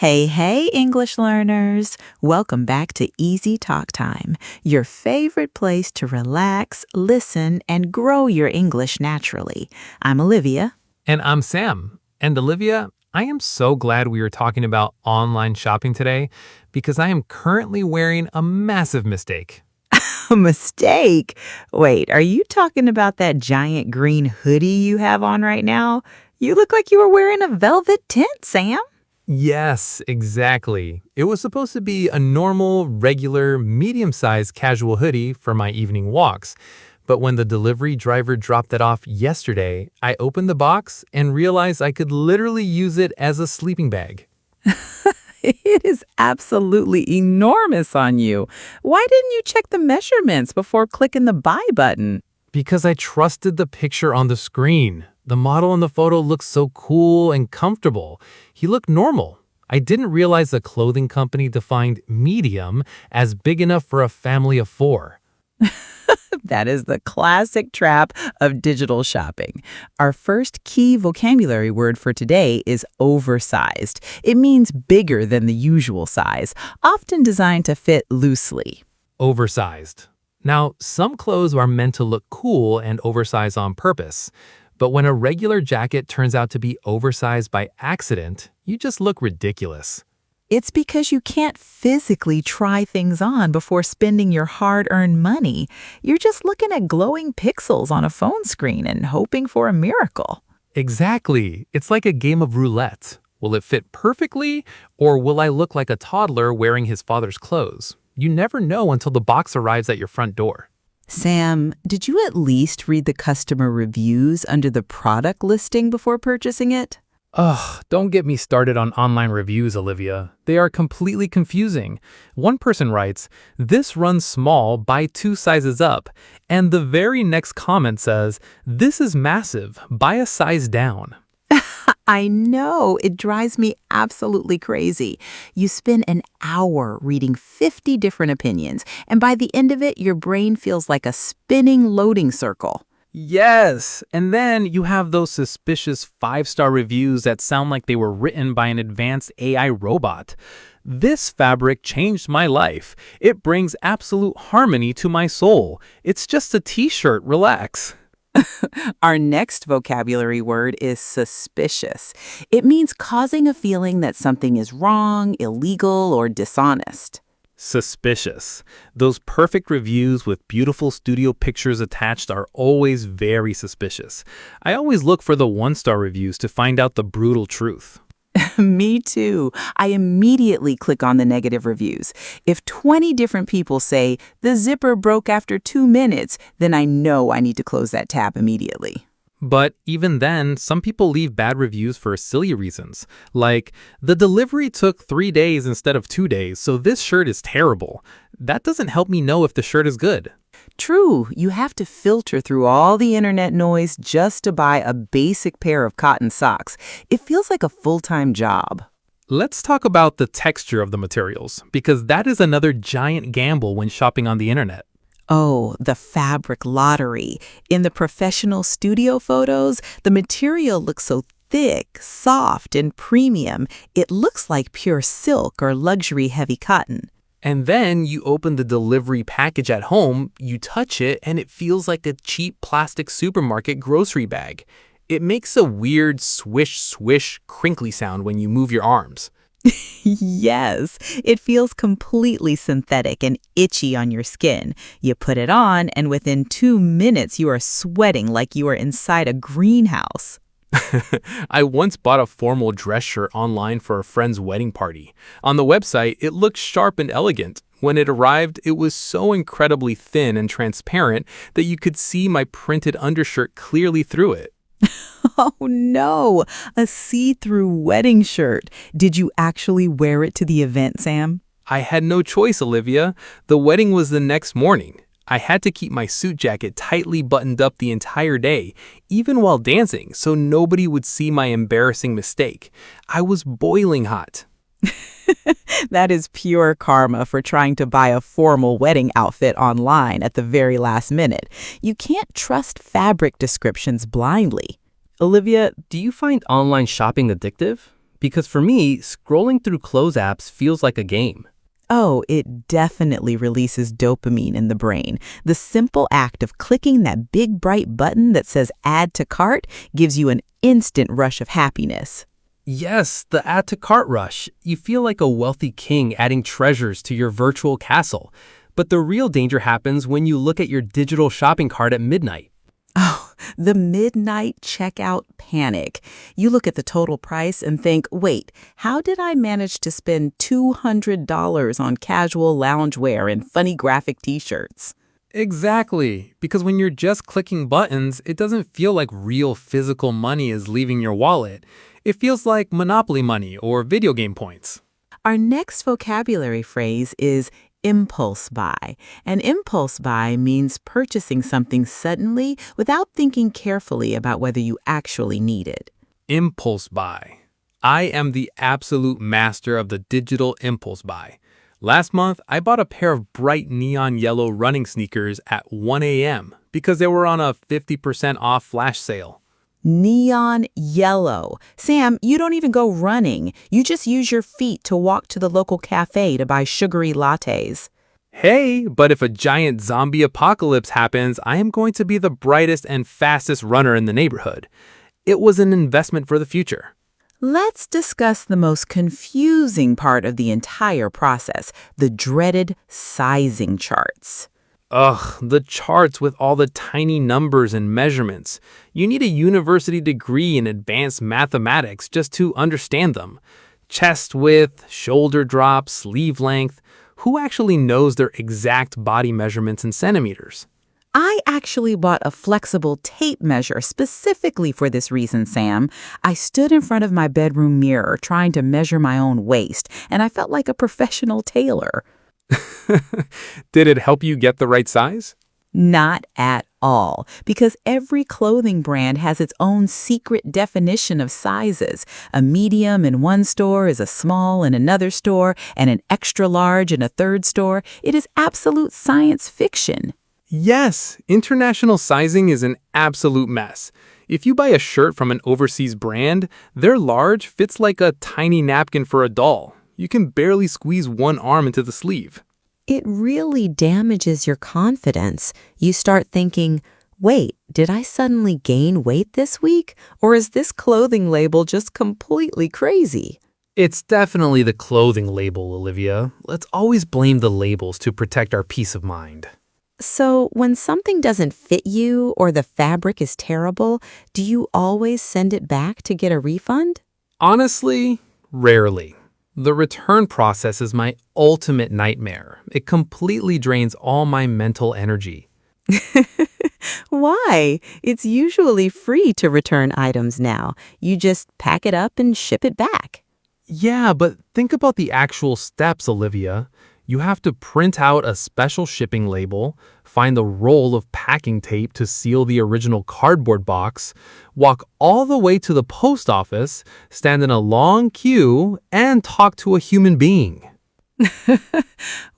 Hey, hey, English learners! Welcome back to Easy Talk Time, your favorite place to relax, listen, and grow your English naturally. I'm Olivia. And I'm Sam. And Olivia, I am so glad we are talking about online shopping today because I am currently wearing a massive mistake. A mistake? Wait, are you talking about that giant green hoodie you have on right now? You look like you were wearing a velvet tent, Sam. Yes, exactly. It was supposed to be a normal, regular, medium-sized casual hoodie for my evening walks. But when the delivery driver dropped it off yesterday, I opened the box and realized I could literally use it as a sleeping bag. It is absolutely enormous on you. Why didn't you check the measurements before clicking the buy button? Because I trusted the picture on the screen. The model in the photo looked so cool and comfortable. He looked normal. I didn't realize the clothing company defined medium as big enough for a family of 4. That is the classic trap of digital shopping. Our first key vocabulary word for today is oversized. It means bigger than the usual size, often designed to fit loosely. Oversized. Now, some clothes are meant to look cool and oversized on purpose. But when a regular jacket turns out to be oversized by accident, you just look ridiculous. It's because you can't physically try things on before spending your hard-earned money. You're just looking at glowing pixels on a phone screen and hoping for a miracle. Exactly. It's like a game of roulette. Will it fit perfectly, or will I look like a toddler wearing his father's clothes? You never know until the box arrives at your front door. Sam, did you at least read the customer reviews under the product listing before purchasing it? Ugh, don't get me started on online reviews, Olivia. They are completely confusing. One person writes, "This runs small, buy 2 sizes up." And the very next comment says, "This is massive, buy a size down." I know, it drives me absolutely crazy. You spend an hour reading 50 different opinions, and by the end of it, your brain feels like a spinning loading circle. Yes, and then you have those suspicious 5-star reviews that sound like they were written by an advanced AI robot. "This fabric changed my life. It brings absolute harmony to my soul. It's just a t-shirt, relax." Our next vocabulary word is suspicious. It means causing a feeling that something is wrong, illegal, or dishonest. Suspicious. Those perfect reviews with beautiful studio pictures attached are always very suspicious. I always look for the 1-star reviews to find out the brutal truth. Me too. I immediately click on the negative reviews. If 20 different people say, "The zipper broke after 2 minutes," then I know I need to close that tab immediately. But even then, some people leave bad reviews for silly reasons. Like, "The delivery took 3 days instead of 2 days, so this shirt is terrible." That doesn't help me know if the shirt is good. True, you have to filter through all the internet noise just to buy a basic pair of cotton socks. It feels like a full-time job. Let's talk about the texture of the materials, because that is another giant gamble when shopping on the internet. Oh, the fabric lottery. In the professional studio photos, the material looks so thick, soft, and premium. It looks like pure silk or luxury heavy cotton. And then you open the delivery package at home, you touch it, and it feels like a cheap plastic supermarket grocery bag. It makes a weird swish, swish, crinkly sound when you move your arms. Yes, it feels completely synthetic and itchy on your skin. You put it on, and within 2 minutes, you are sweating like you are inside a greenhouse. I once bought a formal dress shirt online for a friend's wedding party. On the website, it looked sharp and elegant. When it arrived, it was so incredibly thin and transparent that you could see my printed undershirt clearly through it. Oh no, a see-through wedding shirt. Did you actually wear it to the event, Sam? I had no choice, Olivia. The wedding was the next morning. I had to keep my suit jacket tightly buttoned up the entire day, even while dancing, so nobody would see my embarrassing mistake. I was boiling hot. That is pure karma for trying to buy a formal wedding outfit online at the very last minute. You can't trust fabric descriptions blindly. Olivia, do you find online shopping addictive? because for me, scrolling through clothes apps feels like a game. Oh, it definitely releases dopamine in the brain. The simple act of clicking that big bright button that says add to cart gives you an instant rush of happiness. Yes, the add to cart rush. You feel like a wealthy king adding treasures to your virtual castle. But the real danger happens when you look at your digital shopping cart at midnight. Oh, the midnight checkout panic. You look at the total price and think, wait, how did I manage to spend $200 on casual loungewear and funny graphic t-shirts? Exactly, because when you're just clicking buttons, it doesn't feel like real physical money is leaving your wallet. It feels like Monopoly money or video game points. Our next vocabulary phrase is impulse buy. An impulse buy means purchasing something suddenly without thinking carefully about whether you actually need it. Impulse buy. I am the absolute master of the digital impulse buy. Last month, I bought a pair of bright neon yellow running sneakers at 1 a.m. because they were on a 50% off flash sale. Neon yellow. Sam, you don't even go running. You just use your feet to walk to the local cafe to buy sugary lattes. Hey, but if a giant zombie apocalypse happens, I am going to be the brightest and fastest runner in the neighborhood. It was an investment for the future. Let's discuss the most confusing part of the entire process, the dreaded sizing charts. Ugh, the charts with all the tiny numbers and measurements. You need a university degree in advanced mathematics just to understand them. Chest width, shoulder drop, sleeve length. Who actually knows their exact body measurements in centimeters? I actually bought a flexible tape measure specifically for this reason, Sam. I stood in front of my bedroom mirror trying to measure my own waist, and I felt like a professional tailor. Did it help you get the right size? Not at all, because every clothing brand has its own secret definition of sizes. A medium in one store is a small in another store, and an extra large in a third store. It is absolute science fiction. Yes, international sizing is an absolute mess. If you buy a shirt from an overseas brand, their large fits like a tiny napkin for a doll. You can barely squeeze one arm into the sleeve. It really damages your confidence. You start thinking, wait, did I suddenly gain weight this week? Or is this clothing label just completely crazy? It's definitely the clothing label, Olivia. Let's always blame the labels to protect our peace of mind. So when something doesn't fit you or the fabric is terrible, do you always send it back to get a refund? Honestly, rarely. The return process is my ultimate nightmare. It completely drains all my mental energy. Why? It's usually free to return items now. You just pack it up and ship it back. Yeah, but think about the actual steps, Olivia. You have to print out a special shipping label, find the roll of packing tape to seal the original cardboard box, walk all the way to the post office, stand in a long queue, and talk to a human being.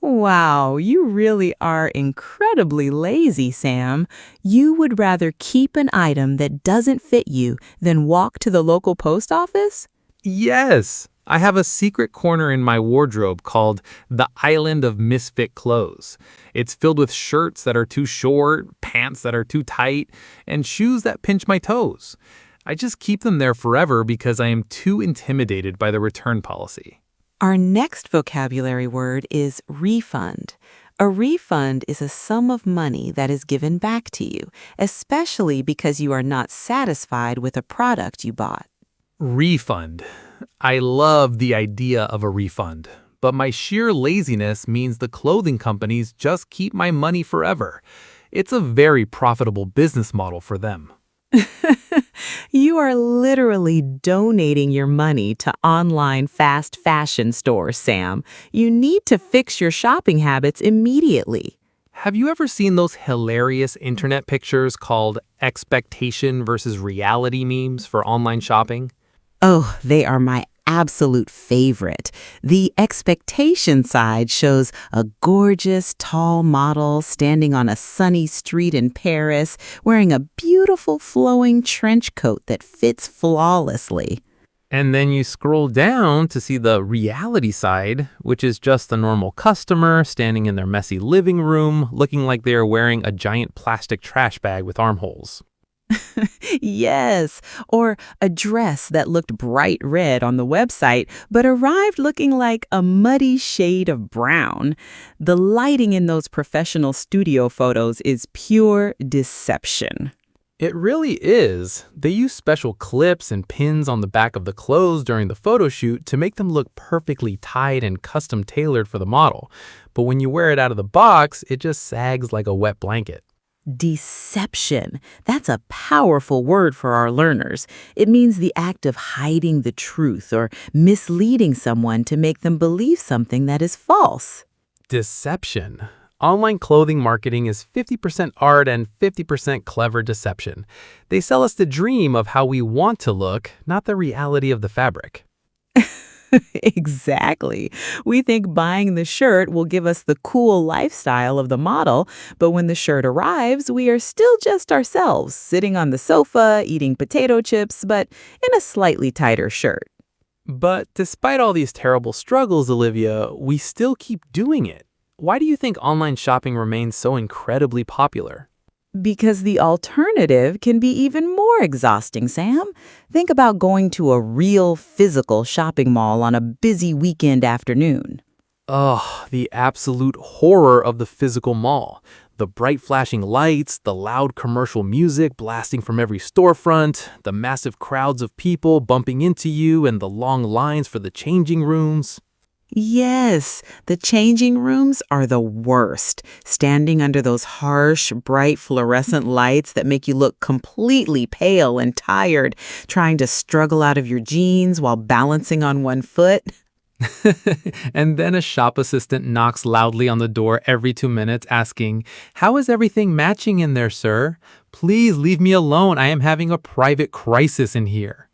Wow, you really are incredibly lazy, Sam. You would rather keep an item that doesn't fit you than walk to the local post office? Yes, I have a secret corner in my wardrobe called the Island of Misfit Clothes. It's filled with shirts that are too short, pants that are too tight, and shoes that pinch my toes. I just keep them there forever because I am too intimidated by the return policy. Our next vocabulary word is refund. A refund is a sum of money that is given back to you, especially because you are not satisfied with a product you bought. Refund. I love the idea of a refund, but my sheer laziness means the clothing companies just keep my money forever. It's a very profitable business model for them. You are literally donating your money to online fast fashion stores, Sam. You need to fix your shopping habits immediately. Have you ever seen those hilarious internet pictures called expectation versus reality memes for online shopping? Oh, they are my absolute favorite. The expectation side shows a gorgeous, tall model standing on a sunny street in Paris, wearing a beautiful flowing trench coat that fits flawlessly. And then you scroll down to see the reality side, which is just the normal customer standing in their messy living room, looking like they are wearing a giant plastic trash bag with armholes. Yes, or a dress that looked bright red on the website but arrived looking like a muddy shade of brown. The lighting in those professional studio photos is pure deception. It really is. They use special clips and pins on the back of the clothes during the photo shoot to make them look perfectly tied and custom tailored for the model. But when you wear it out of the box, it just sags like a wet blanket. Deception. That's a powerful word for our learners. It means the act of hiding the truth or misleading someone to make them believe something that is false. Deception. Online clothing marketing is 50% art and 50% clever deception. They sell us the dream of how we want to look, not the reality of the fabric. Exactly. We think buying the shirt will give us the cool lifestyle of the model, but when the shirt arrives, we are still just ourselves, sitting on the sofa, eating potato chips, but in a slightly tighter shirt. But despite all these terrible struggles, Olivia, we still keep doing it. Why do you think online shopping remains so incredibly popular? Because the alternative can be even more exhausting, Sam. Think about going to a real physical shopping mall on a busy weekend afternoon. Ugh, the absolute horror of the physical mall. The bright flashing lights, the loud commercial music blasting from every storefront, the massive crowds of people bumping into you, and the long lines for the changing rooms. Yes, the changing rooms are the worst. Standing under those harsh, bright fluorescent lights that make you look completely pale and tired, trying to struggle out of your jeans while balancing on one foot. And then a shop assistant knocks loudly on the door every 2 minutes asking, "How is everything matching in there, sir? Please leave me alone. I am having a private crisis in here."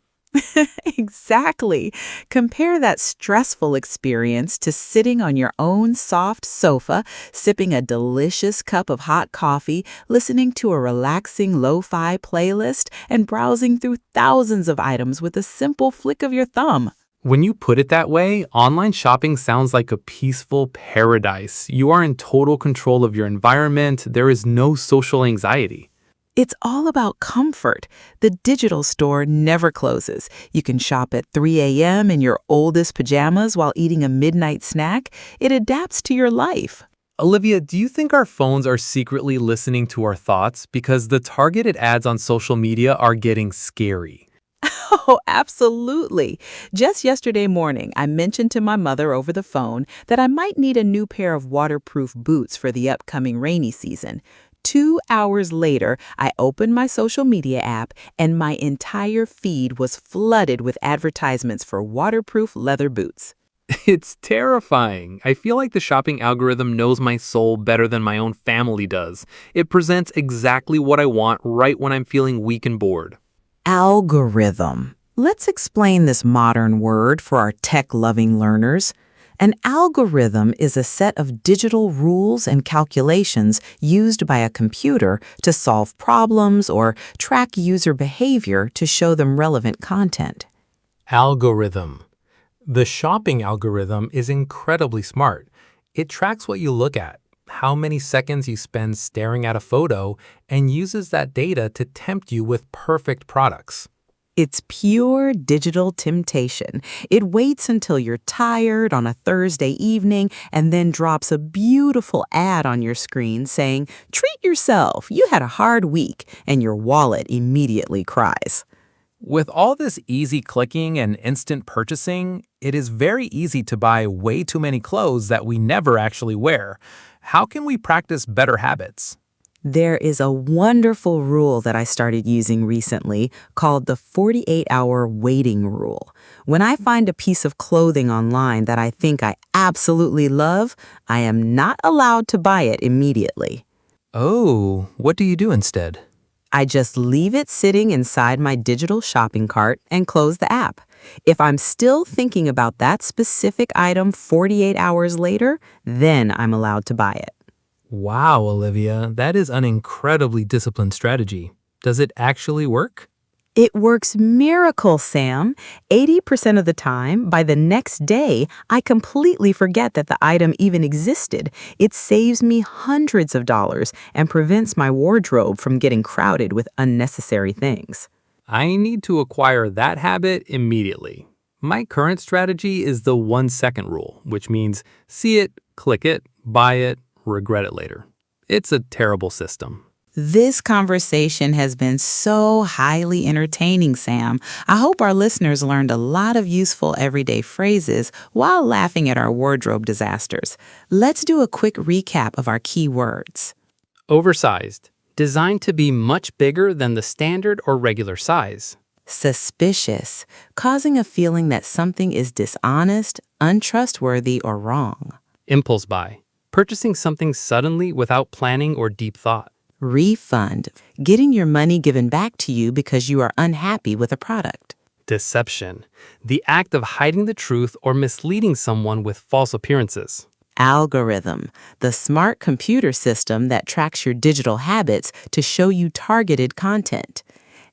Exactly. Compare that stressful experience to sitting on your own soft sofa, sipping a delicious cup of hot coffee, listening to a relaxing lo-fi playlist, and browsing through thousands of items with a simple flick of your thumb. When you put it that way, online shopping sounds like a peaceful paradise. You are in total control of your environment. There is no social anxiety. It's all about comfort. The digital store never closes. You can shop at 3 a.m. in your oldest pajamas while eating a midnight snack. It adapts to your life. Olivia, do you think our phones are secretly listening to our thoughts because the targeted ads on social media are getting scary? Oh, absolutely. Just yesterday morning, I mentioned to my mother over the phone that I might need a new pair of waterproof boots for the upcoming rainy season. 2 hours later, I opened my social media app and my entire feed was flooded with advertisements for waterproof leather boots. It's terrifying. I feel like the shopping algorithm knows my soul better than my own family does. It presents exactly what I want right when I'm feeling weak and bored. Algorithm. Let's explain this modern word for our tech-loving learners. An algorithm is a set of digital rules and calculations used by a computer to solve problems or track user behavior to show them relevant content. Algorithm. The shopping algorithm is incredibly smart. It tracks what you look at, how many seconds you spend staring at a photo, and uses that data to tempt you with perfect products. It's pure digital temptation. It waits until you're tired on a Thursday evening and then drops a beautiful ad on your screen saying, "Treat yourself, you had a hard week," and your wallet immediately cries. With all this easy clicking and instant purchasing, it is very easy to buy way too many clothes that we never actually wear. How can we practice better habits? There is a wonderful rule that I started using recently called the 48-hour waiting rule. When I find a piece of clothing online that I think I absolutely love, I am not allowed to buy it immediately. Oh, what do you do instead? I just leave it sitting inside my digital shopping cart and close the app. If I'm still thinking about that specific item 48 hours later, then I'm allowed to buy it. Wow, Olivia, that is an incredibly disciplined strategy. Does it actually work? It works miracles, Sam. 80% of the time, by the next day, I completely forget that the item even existed. It saves me hundreds of dollars and prevents my wardrobe from getting crowded with unnecessary things. I need to acquire that habit immediately. My current strategy is the 1-second rule, which means see it, click it, buy it, regret it later. It's a terrible system. This conversation has been so highly entertaining, Sam. I hope our listeners learned a lot of useful everyday phrases while laughing at our wardrobe disasters. Let's do a quick recap of our key words. Oversized, designed to be much bigger than the standard or regular size. Suspicious, causing a feeling that something is dishonest, untrustworthy, or wrong. Impulse buy, purchasing something suddenly without planning or deep thought. Refund, getting your money given back to you because you are unhappy with a product. Deception, the act of hiding the truth or misleading someone with false appearances. Algorithm, the smart computer system that tracks your digital habits to show you targeted content.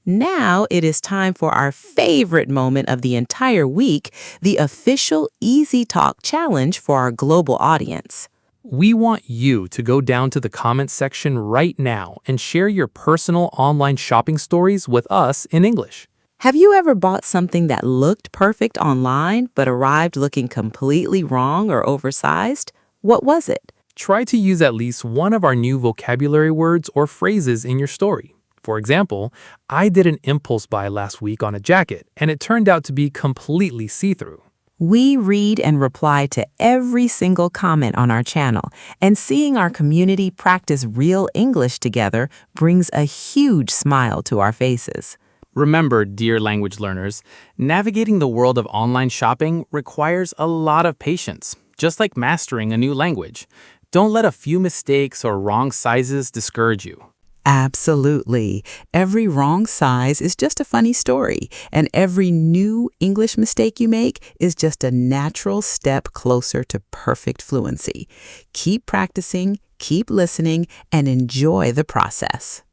Now it is time for our favorite moment of the entire week, the official Easy Talk Challenge for our global audience. We want you to go down to the comments section right now and share your personal online shopping stories with us in English. Have you ever bought something that looked perfect online but arrived looking completely wrong or oversized? What was it? Try to use at least one of our new vocabulary words or phrases in your story. For example, I did an impulse buy last week on a jacket, and it turned out to be completely see-through. We read and reply to every single comment on our channel, and seeing our community practice real English together brings a huge smile to our faces. Remember, dear language learners, navigating the world of online shopping requires a lot of patience, just like mastering a new language. Don't let a few mistakes or wrong sizes discourage you. Absolutely. Every wrong size is just a funny story, and every new English mistake you make is just a natural step closer to perfect fluency. Keep practicing, keep listening, and enjoy the process.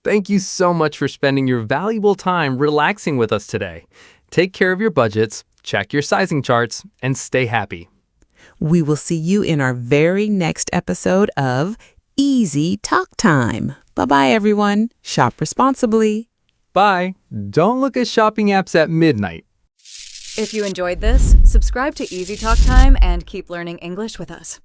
Thank you so much for spending your valuable time relaxing with us today. Take care of your budgets, check your sizing charts, and stay happy. We will see you in our very next episode of Easy Talk Time. Bye-bye, everyone. Shop responsibly. Bye. Don't look at shopping apps at midnight. If you enjoyed this, subscribe to Easy Talk Time and keep learning English with us.